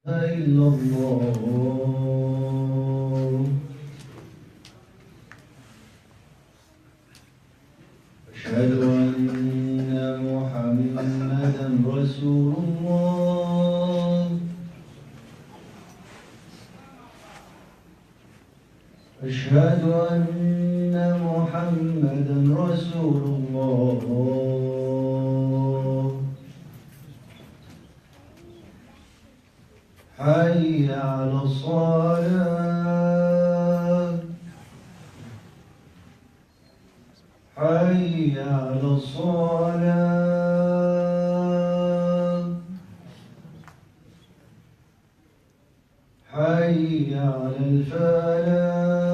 إلا الله أشهد أن محمدا رسول الله أشهد أن محمدا رسول الله حي على الصلاة حي على الصلاة حي على الفلاح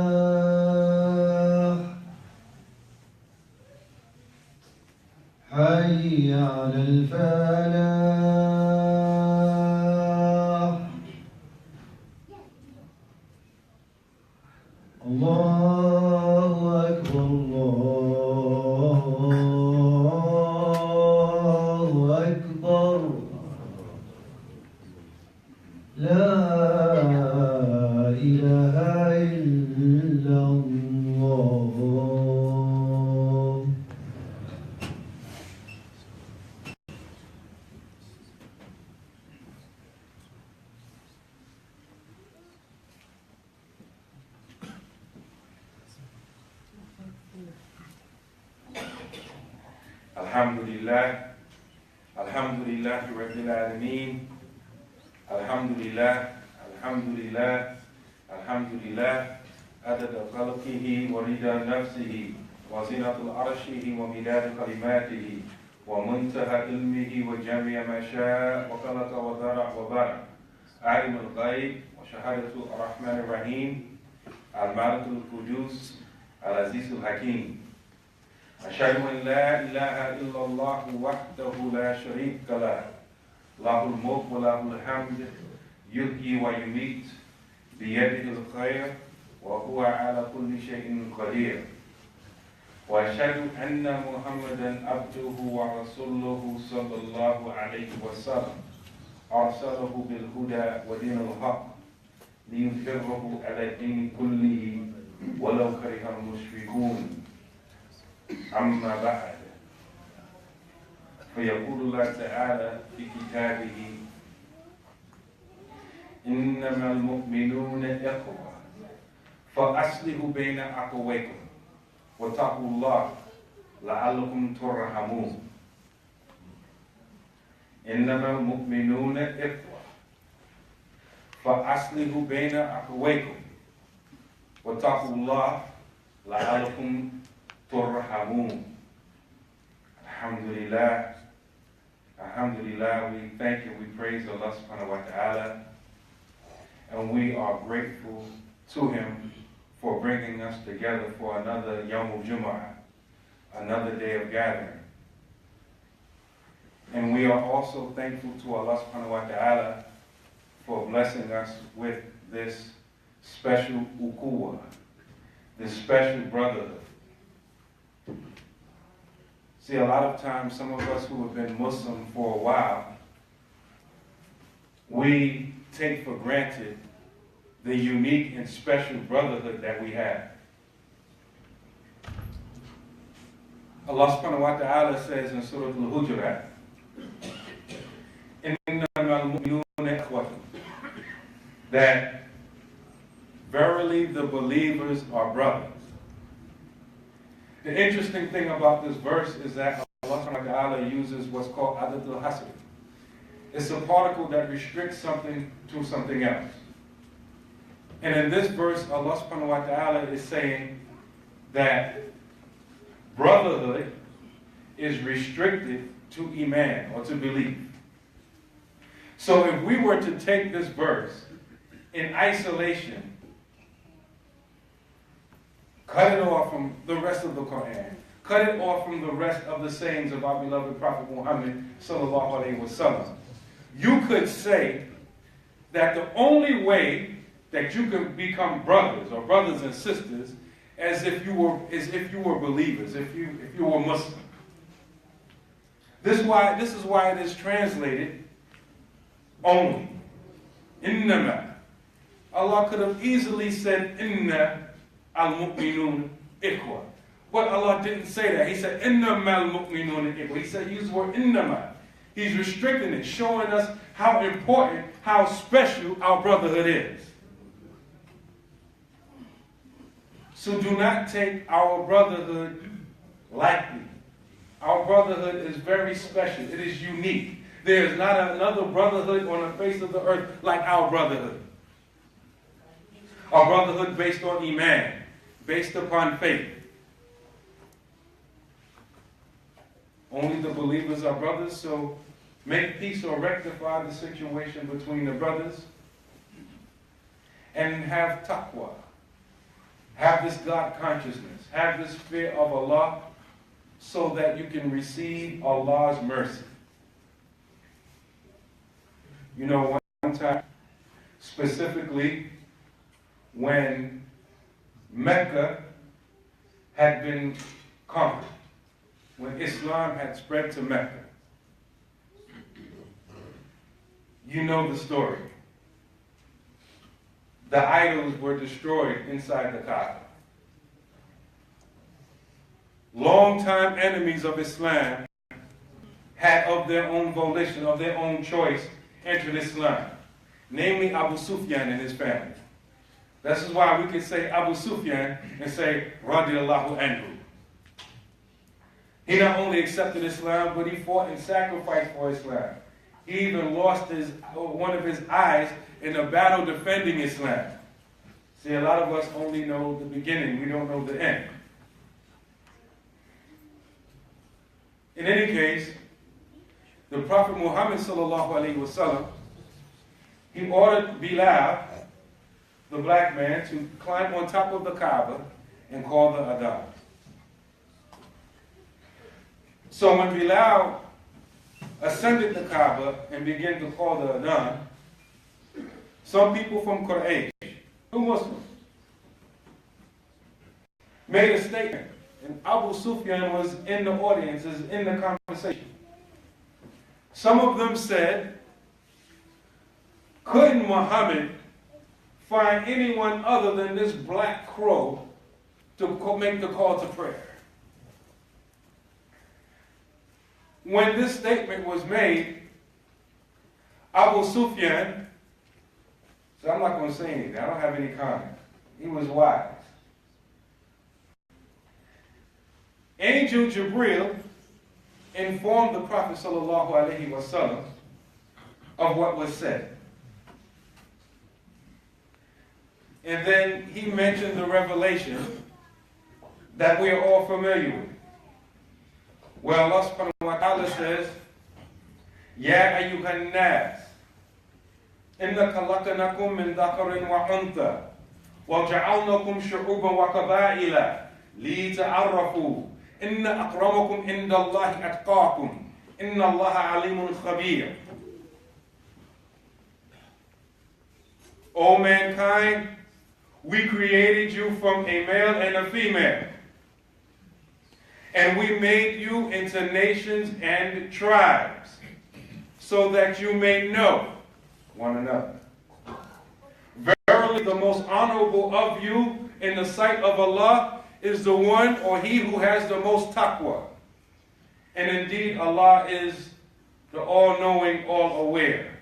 حي على الفلاح الله أكبر الله أكبر لا إله إلا الله Alhamdulillah, Alhamdulillah Rabbil Alameen, Alhamdulillah, Alhamdulillah, Alhamdulillah, Adada Khalqihi wa Rida Nafsihi, wa Zinatul Arshihi wa Midad Kalimatihi, wa Muntaha Ilmihi wa Jamia Masha, wa Khalaqa wa Dhara wa Bara, Alim al-Ghaib, wa Shahadatu ar-Rahman ar-Rahim, Al-Malik al-Qudus, Al-Aziz al-Hakim. أشهد أن لا إله إلا الله وحده لا شريك له له الملك وله الحمد يحيي ويميت بيده الخير وهو على كل شيء قدير وأشهد أن محمدا عبده ورسوله صلى الله عليه وسلم أرسله بالهدى ودين الحق ليظهره على الدين كله ولو كره المشركون أما بعد فيقول الله تعالى في كتابه إنما المؤمنون إخوة فأصلحوا بين أخويكم واتقوا الله لعلكم ترحمون إنما المؤمنون إخوة فأصلحوا بين أخويكم واتقوا الله لعلكم Turhamun. Alhamdulillah. Alhamdulillah. We thank and we praise Allah subhanahu wa ta'ala. And we are grateful to Him for bringing us together for another Yawmul Jumu'ah, another day of gathering. And we are also thankful to Allah subhanahu wa ta'ala for blessing us with this special ukuwah, this special brotherhood. See, a lot of times, some of us who have been Muslim for a while, we take for granted the unique and special brotherhood that we have. Allah subhanahu wa ta'ala says in Surah Al-Hujurat, إِنَّمَا الْمُؤْمِنُونَ إِخْوَةٌ, that verily the believers are brothers. The interesting thing about this verse is that Allah subhanahu wa ta'ala uses what's called adatul hasr. It's a particle that restricts something to something else. And in this verse, Allah subhanahu wa ta'ala is saying that brotherhood is restricted to iman, or to belief. So if we were to take this verse in isolation, cut it off from the rest of the Quran, cut it off from the rest of the sayings of our beloved Prophet Muhammad sallallahu alaihi wasallam, you could say that the only way that you can become brothers or brothers and sisters as if you were believers, if you were Muslim. This is why it is translated only. Innama. Allah could have easily said, Inna al-mu'minun ikhwa. But Allah didn't say that. He said, Innama al-mu'minun ikhwa. He said, use the word innama. He's restricting it, showing us how important, how special our brotherhood is. So do not take our brotherhood lightly. Our brotherhood is very special. It is unique. There is not another brotherhood on the face of the earth like our brotherhood. Our brotherhood based on Imam, based upon faith. Only the believers are brothers, so make peace or rectify the situation between the brothers and have taqwa. Have this God consciousness. Have this fear of Allah so that you can receive Allah's mercy. You know, one time, specifically, when Mecca had been conquered, when Islam had spread to Mecca. You know the story. The idols were destroyed inside the Kaaba. Longtime enemies of Islam had of their own volition, of their own choice, entered Islam. Namely Abu Sufyan and his family. This is why we can say Abu Sufyan and say Radiallahu anhu. He not only accepted Islam, but he fought and sacrificed for Islam. He even lost one of his eyes in a battle defending Islam. See, a lot of us only know the beginning. We don't know the end. In any case, the Prophet Muhammad ﷺ, he ordered Bilal, the black man, to climb on top of the Kaaba and call the adhan. So when Bilal ascended the Kaaba and began to call the adhan, some people from Quraysh, who Muslims, made a statement. And Abu Sufyan was in the audience, is in the conversation. Some of them said, couldn't Muhammad find anyone other than this black crow to make the call to prayer? When this statement was made, Abu Sufyan, so I'm not going to say anything, I don't have any comment. He was wise. Angel Jibril informed the Prophet ﷺ of what was said. And then he mentioned the revelation that we are all familiar with. Where Allah subhanahu wa ta'ala says, Ya ayyuhan nas, inna khalaqnakum min dhakarin wa untha, wa ja'alnakum shu'uban wa qabaila, li ta'arrafu, inna akramakum inda Allahi atqakum, inna Allaha alimun khabir. O mankind, we created you from a male and a female. And we made you into nations and tribes, so that you may know one another. Verily, the most honorable of you in the sight of Allah is the one or he who has the most taqwa. And indeed, Allah is the all-knowing, all-aware.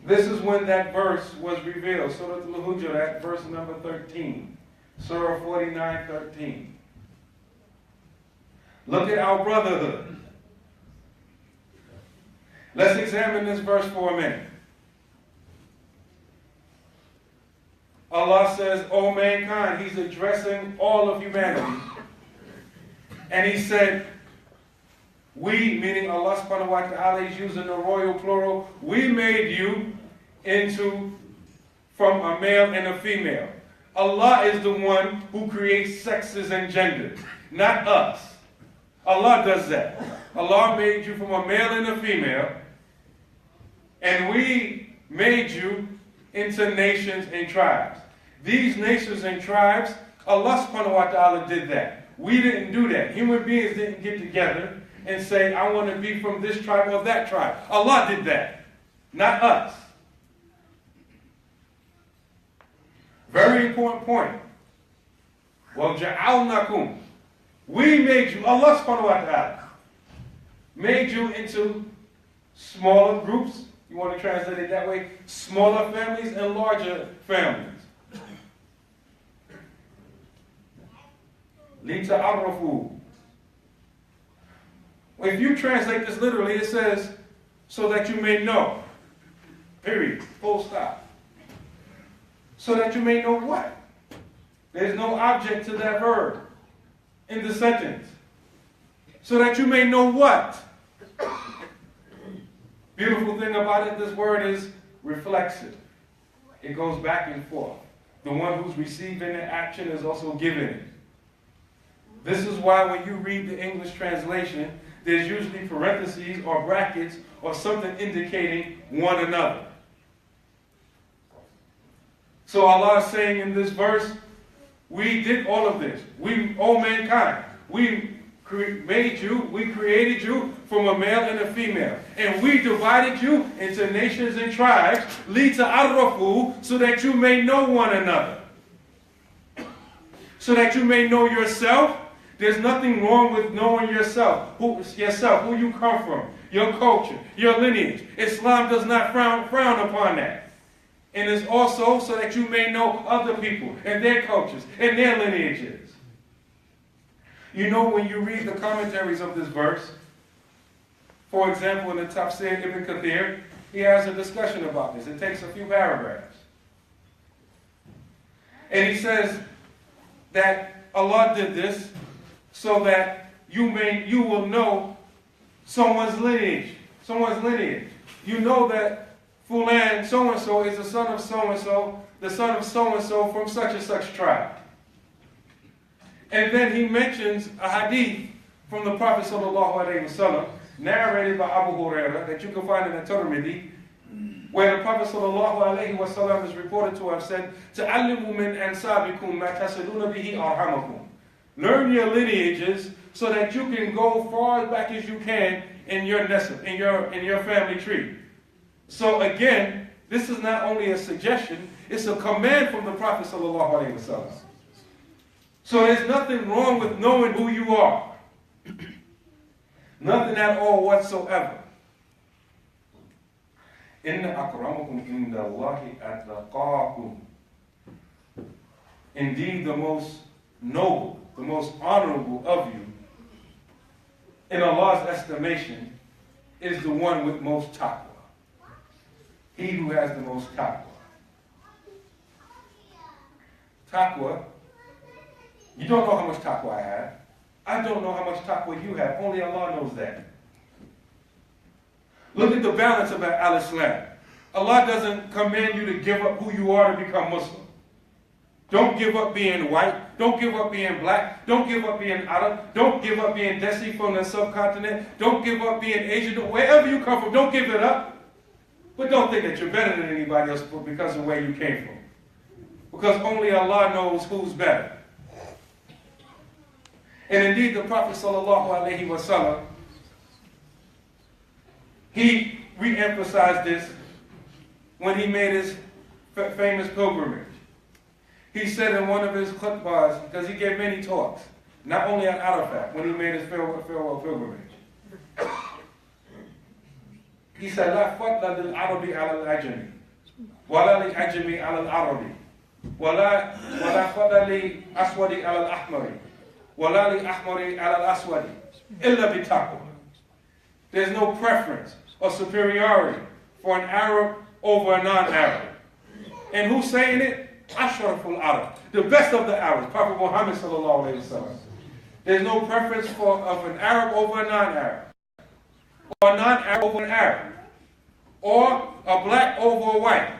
This is when that verse was revealed. Surah Al-Hujurat, verse number 13. Surah 49:13. Look at our brotherhood. Let's examine this verse for a minute. Allah says, O mankind, He's addressing all of humanity. And He said, we, meaning Allah subhanahu wa ta'ala, He's using the royal plural, we made you from a male and a female. Allah is the one who creates sexes and genders, not us. Allah does that. Allah made you from a male and a female, and we made you into nations and tribes. These nations and tribes, Allah subhanahu wa ta'ala did that. We didn't do that. Human beings didn't get together and say, I want to be from this tribe or that tribe. Allah did that. not us. Very important point. وَجَعَلْنَكُمْ. We made you, Allah subhanahu wa ta'ala, made you into smaller groups. You want to translate it that way? Smaller families and larger families. لِتَعَرَّفُوا. If you translate this literally, it says, so that you may know. Period. Full stop. So that you may know what? There's no object to that verb in the sentence. So that you may know what? Beautiful thing about it, this word is reflexive. It goes back and forth. The one who's receiving the action is also giving it. This is why when you read the English translation, there's usually parentheses or brackets or something indicating one another. So Allah is saying in this verse, we did all of this. We, O mankind, we made you, we created you from a male and a female. And we divided you into nations and tribes, لِتَعَرَّفُوا, so that you may know one another. So that you may know yourself. There's nothing wrong with knowing yourself, who you come from, your culture, your lineage. Islam does not frown upon that. And it's also so that you may know other people and their cultures and their lineages. You know, when you read the commentaries of this verse, for example, in the Tafsir Ibn Kathir, he has a discussion about this. It takes a few paragraphs. And he says that Allah did this so that you will know someone's lineage. You know that Fulan so-and-so is the son of so-and-so, the son of so-and-so from such and such tribe. And then he mentions a hadith from the Prophet ﷺ, narrated by Abu Hurairah, that you can find in the Tirmidhi, where the Prophet ﷺ is reported to have said, تَعَلِّمُوا مِنْ أَنْسَابِكُمْ مَا تَصِلُونَ بِهِ أَرْحَمَكُمْ. Learn your lineages so that you can go far back as you can in your nesab, in your family tree. So again, this is not only a suggestion, it's a command from the Prophet ﷺ. So there's nothing wrong with knowing who you are. Nothing at all whatsoever. Inna akramakum indallahi atqakum. Indeed, the most noble, the most honorable of you, in Allah's estimation, is the one with most taqwa. He who has the most taqwa. Taqwa, you don't know how much taqwa I have. I don't know how much taqwa you have. Only Allah knows that. Look at the balance of Al-Islam. Allah doesn't command you to give up who you are to become Muslim. Don't give up being white. Don't give up being black. Don't give up being Arab. Don't give up being Desi from the subcontinent. Don't give up being Asian. Wherever you come from, don't give it up. But don't think that you're better than anybody else because of where you came from. Because only Allah knows who's better. And indeed, the Prophet ﷺ, he re-emphasized this when he made his famous pilgrimage. He said in one of his khutbahs, because he gave many talks, not only at Arafat, when he made his farewell pilgrimage. He said, لا فضل للعربي على العجمي ولا للعجمي على العربي ولا فضل للأسود على الأحمر ولا للأحمر على الأسود إلا بتقوى. There's no preference or superiority for an Arab over a non-Arab. And who's saying it? Ashraful Arab, the best of the Arabs, Prophet Muhammad sallallahu alaihi wasallam. There's no preference of an Arab over a non-Arab, or a non-Arab over an Arab, or a black over a white.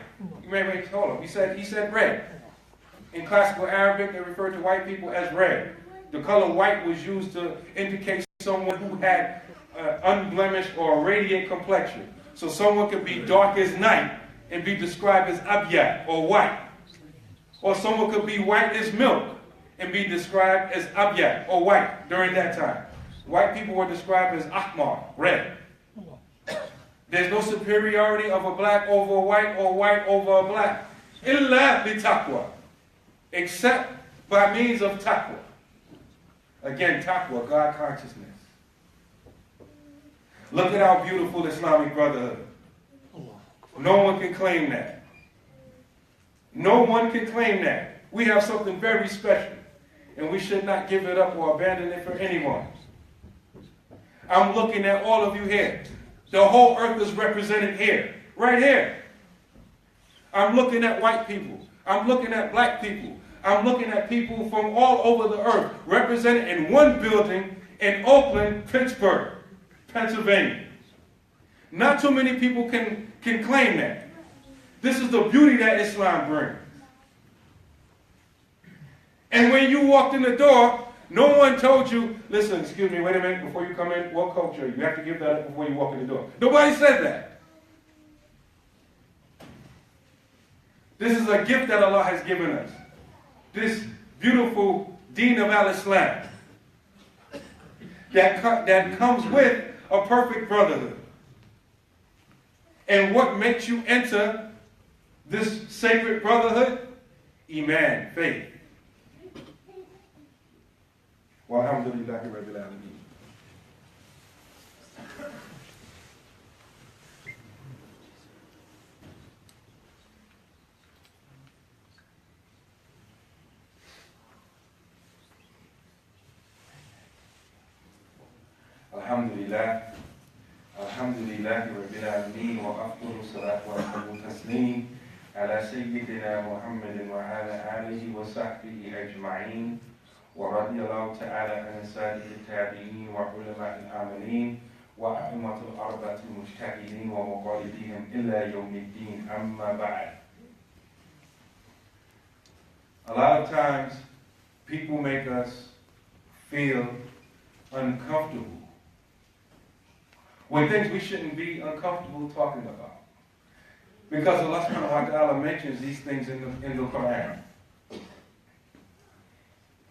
You may have told him. He said red. In classical Arabic, they refer to white people as red. The color white was used to indicate someone who had unblemished or radiant complexion. So someone could be dark as night and be described as abyad or white. Or someone could be white as milk and be described as abyad or white during that time. White people were described as ahmar, red. There's no superiority of a black over a white or white over a black. Illa bi taqwa. Except by means of taqwa. Again, taqwa, God consciousness. Look at our beautiful Islamic brotherhood. No one can claim that. No one can claim that. We have something very special, and we should not give it up or abandon it for anyone. I'm looking at all of you here. The whole earth is represented here, right here. I'm looking at white people. I'm looking at black people. I'm looking at people from all over the earth represented in one building in Oakland, Pittsburgh, Pennsylvania. Not too many people can claim that. This is the beauty that Islam brings. And when you walked in the door, no one told you, listen, excuse me, wait a minute, before you come in, what culture? You have to give that up before you walk in the door. Nobody said that. This is a gift that Allah has given us. This beautiful deen of al-Islam that comes with a perfect brotherhood. And what makes you enter this sacred brotherhood? Iman, faith. Walhamdulillahi Rabbil Alameen. Alhamdulillah. Alhamdulillahi Rabbil Alameen wa afdalu salatu wa taslim ala Sayyidina Muhammadin wa ala alihi wa sahbihi ajma'in. ورضي الله تعالى عن سادة التابعين وعلماء العاملين وأئمة الأربعة المجتهدين ومقالديهم إلى يوم الدين أما بعد. A lot of times people make us feel uncomfortable with things we shouldn't be uncomfortable talking about. Because Allah subhanahu wa ta'ala mentions these things in the Quran.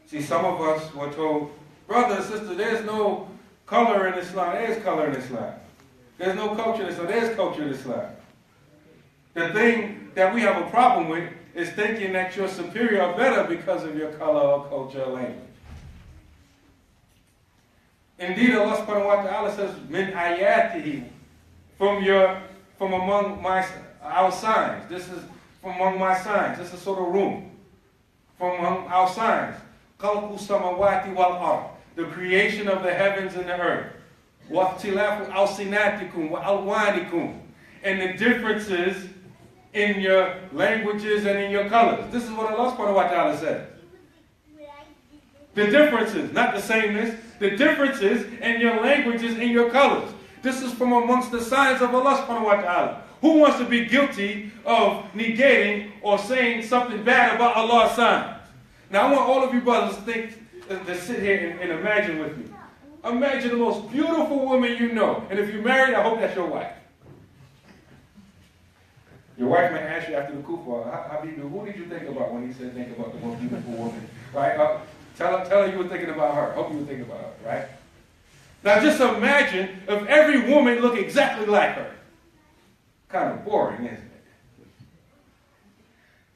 See, some of us were told, brother and sister, there's no color in Islam. There's color in Islam. There's no culture in Islam. There's culture in Islam. The thing that we have a problem with is thinking that you're superior or better because of your color or culture or language. Indeed, Allah subhanahu wa ta'ala says, min ayatihi, from among our signs. This is from among my signs. This is sort of room. From among our signs. The creation of the heavens and the earth. And the differences in your languages and in your colors. This is what Allah subhanahu wa ta'ala says. The differences, not the sameness, the differences in your languages and your colors. This is from amongst the signs of Allah subhanahu wa ta'ala. Who wants to be guilty of negating or saying something bad about Allah's signs? Now, I want all of you brothers to sit here and imagine with me. Imagine the most beautiful woman you know. And if you're married, I hope that's your wife. Your wife may ask you after the Khutbah, Habibi, who did you think about when he said think about the most beautiful woman? Right? Tell her you were thinking about her. Hope you were thinking about her, right? Now, just imagine if every woman looked exactly like her. Kind of boring, isn't it?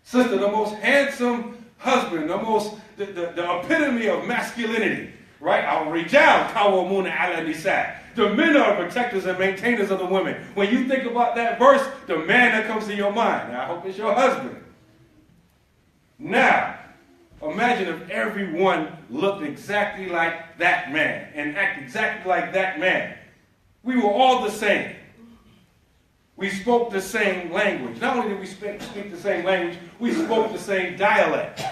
Sister, the most handsome husband, the epitome of masculinity, right? Al-Rijal Qawwamuna 'ala Nisa. The men are protectors and maintainers of the women. When you think about that verse, the man that comes to your mind, now, I hope it's your husband. Now, imagine if everyone looked exactly like that man and act exactly like that man. We were all the same. We spoke the same language. Not only did we speak the same language, we spoke the same dialect.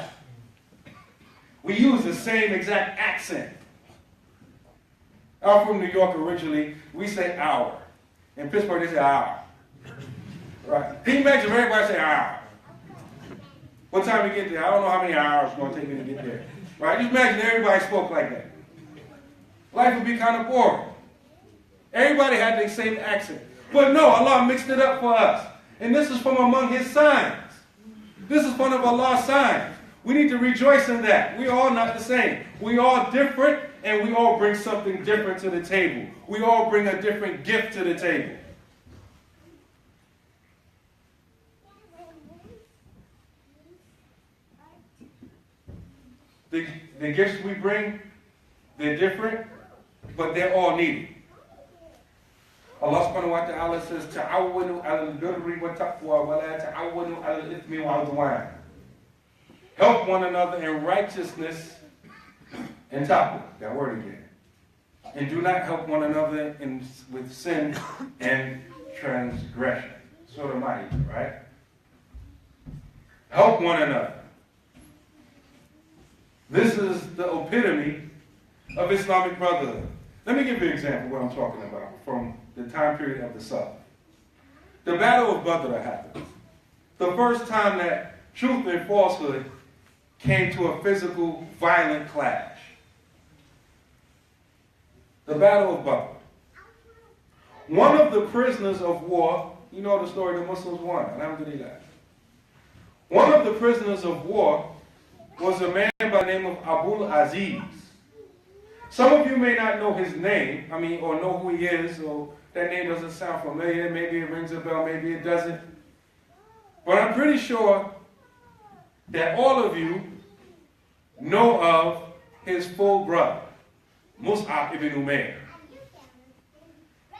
We used the same exact accent. I'm from New York originally. We say hour. In Pittsburgh, they say hour. Right? Can you imagine if everybody say hour? What time we get there? I don't know how many hours it's going to take me to get there. Right? Just imagine everybody spoke like that. Life would be kind of boring. Everybody had the same accent. But no, Allah mixed it up for us. And this is from among His signs. This is one of Allah's signs. We need to rejoice in that. We are all not the same. We all different, and we all bring something different to the table. We all bring a different gift to the table. the gifts we bring, they're different, but they're all needed. Allah subhanahu wa ta'ala says, "Ta'awwanu 'ala al-birri wa taqwa wa la ta'awwanu 'ala al-ithmi wa 'udwan." Help one another in righteousness and taqwa. That word again. And do not help one another with sin and transgression. Sort of mighty, right? Help one another. This is the epitome of Islamic brotherhood. Let me give you an example of what I'm talking about from the time period of the South. The Battle of Badr happened. The first time that truth and falsehood came to a physical, violent clash. The Battle of Badr. One of the prisoners of war, you know the story, the Muslims won, alhamdulillah. One of the prisoners of war was a man by the name of Abdullah. Some of you may not know his name, or know who he is, or that name doesn't sound familiar. Maybe it rings a bell, maybe it doesn't. But I'm pretty sure that all of you know of his full brother, Mus'ab ibn Umair.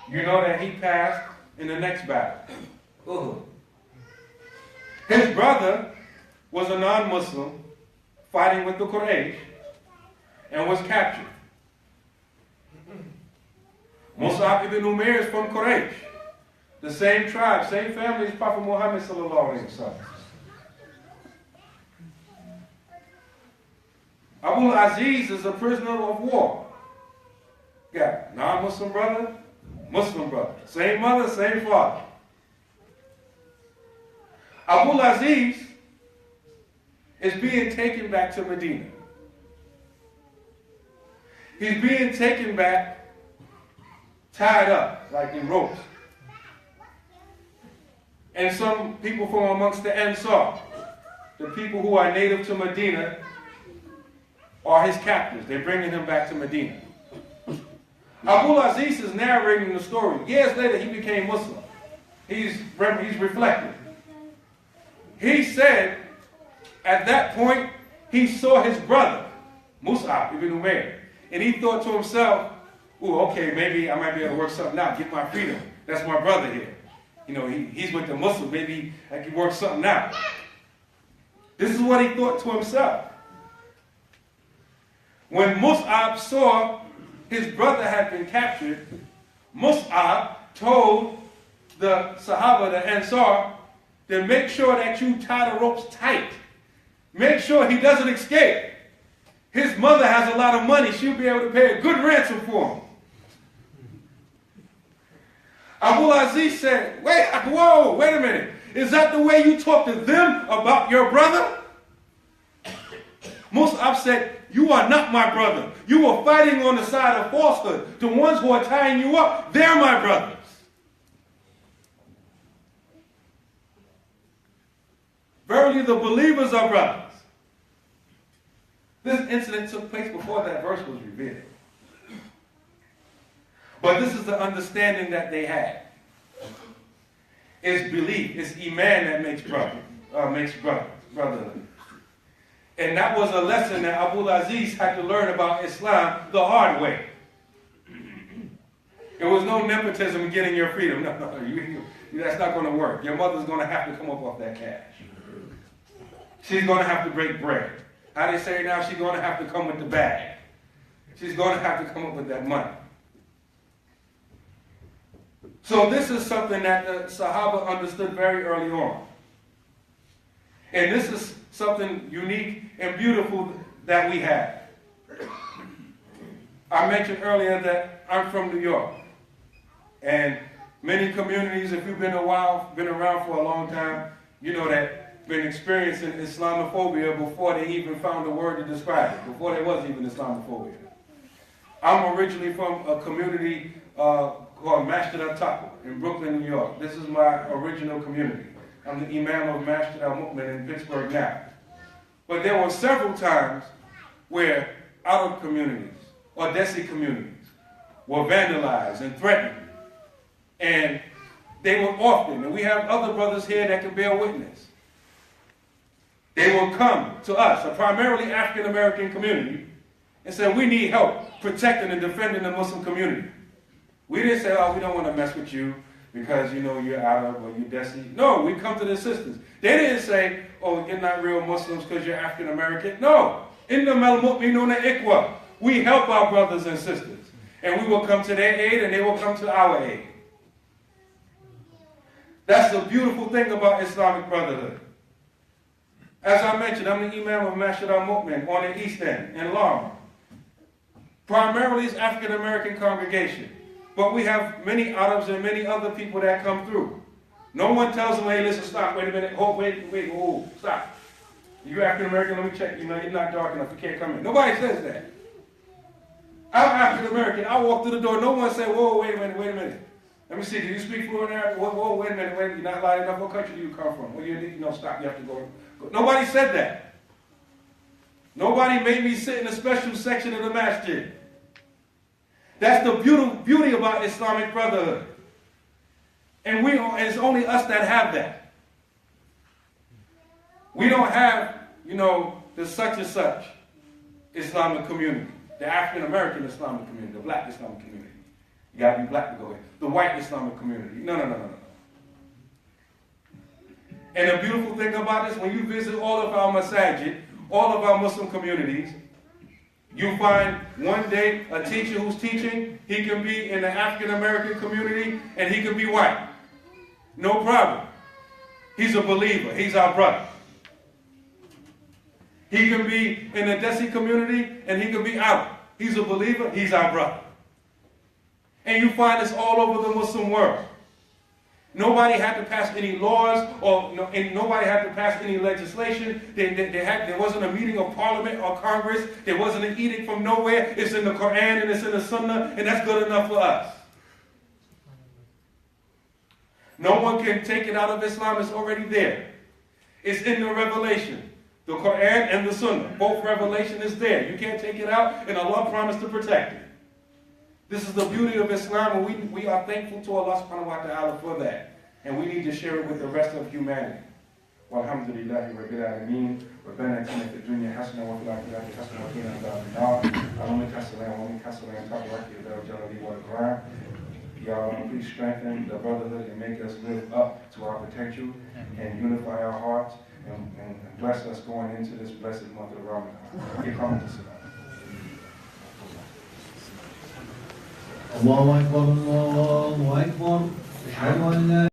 You know that he passed in the next battle. His brother was a non-Muslim fighting with the Quraysh and was captured. Mus'ab ibn Umair is from Quraysh, the same tribe, same family as Prophet Muhammad sallallahu alaihi wasallam. Abul Aziz is a prisoner of war. Got non-Muslim brother, Muslim brother, same mother, same father. Abul Aziz is being taken back to Medina. He's being taken back, tied up, like in ropes. And some people from amongst the Ansar, the people who are native to Medina, are his captors. They're bringing him back to Medina. Abul Aziz is narrating the story. Years later, he became Muslim. He's reflecting. He said, at that point, he saw his brother, Mus'ab ibn Umair, and he thought to himself, "Ooh, okay, maybe I might be able to work something out, get my freedom. That's my brother here. He's with the Muslim. Maybe I can work something out." This is what he thought to himself. When Mus'ab saw his brother had been captured, Mus'ab told the Sahaba, the Ansar, to make sure that you tie the ropes tight. Make sure he doesn't escape. His mother has a lot of money. She'll be able to pay a good ransom for him. Abul Aziz said, wait a minute. Is that the way you talk to them about your brother? Mus'ab said, "You are not my brother. You are fighting on the side of falsehood. The ones who are tying you up, they're my brothers." Verily, the believers are brothers. This incident took place before that verse was revealed. But this is the understanding that they had. It's belief, it's iman that makes brotherhood. And that was a lesson that Abul Aziz had to learn about Islam the hard way. There was no nepotism in getting your freedom. No, that's not going to work. Your mother's going to have to come up off that cash. She's going to have to break bread. How they say now, she's going to have to come with the bag. She's going to have to come up with that money. So this is something that the Sahaba understood very early on. And this is something unique and beautiful that we have. I mentioned earlier that I'm from New York. And many communities, if you've been around for a long time, you know that been experiencing Islamophobia before they even found a word to describe it, before there was even Islamophobia. I'm originally from a community called Masjid al-Taqwa in Brooklyn, New York. This is my original community. I'm the Imam of Masjid al-Mu'min in Pittsburgh now. But there were several times where Arab communities or Desi communities were vandalized and threatened. And they were often, and we have other brothers here that can bear witness. They will come to us, a primarily African American community, and say, we need help protecting and defending the Muslim community. We didn't say, oh, we don't want to mess with you because, you know, you're Arab or you're Desi. No, we come to the assistance. They didn't say, oh, you're not real Muslims because you're African American. No. Innamal mu'minuna ikhwa. We help our brothers and sisters. And we will come to their aid and they will come to our aid. That's the beautiful thing about Islamic Brotherhood. As I mentioned, I'm the Imam of Masjid al-Mu'min on the East End in Lama. Primarily it's African American congregation. But we have many Arabs and many other people that come through. No one tells them, hey, listen, stop, wait a minute, wait, stop. You're African American, let me check. You know, you're not dark enough, you can't come in. Nobody says that. I'm African American, I walk through the door, no one said, whoa, wait a minute. Let me see, do you speak fluent Arabic? Whoa, wait a minute, you're not light enough. What country do you come from? Well, stop, you have to go. Nobody said that. Nobody made me sit in a special section of the masjid. That's the beauty about Islamic Brotherhood. And it's only us that have that. We don't have, the such and such Islamic community. The African American Islamic community, the black Islamic community. You gotta be black to go in. The white Islamic community. No. And the beautiful thing about this, when you visit all of our masajid, all of our Muslim communities, you find one day a teacher who's teaching, he can be in the African American community and he can be white. No problem. He's a believer. He's our brother. He can be in the Desi community and he can be out. He's a believer. He's our brother. And you find this all over the Muslim world. Nobody had to pass any laws and nobody had to pass any legislation. There wasn't a meeting of parliament or Congress. There wasn't an edict from nowhere. It's in the Quran and it's in the Sunnah, and that's good enough for us. No one can take it out of Islam. It's already there. It's in the revelation. The Quran and the Sunnah. Both revelation is there. You can't take it out, and Allah promised to protect it. This is the beauty of Islam, and we are thankful to Allah subhanahu wa ta'ala for that. And we need to share it with the rest of humanity. Walhamdulillahi rabbil alameen. Rabbana atina fid dunya hasana wa fil akhirati hasana wa qina adhaban nar. Allahumma salli wa sallim tabaraka ya jalali wal ikram. Ya Allah, please strengthen the brotherhood and make us live up to our potential and unify our hearts and bless us going into this blessed month of Ramadan. الله أكبر الله أكبر أشهد أن لا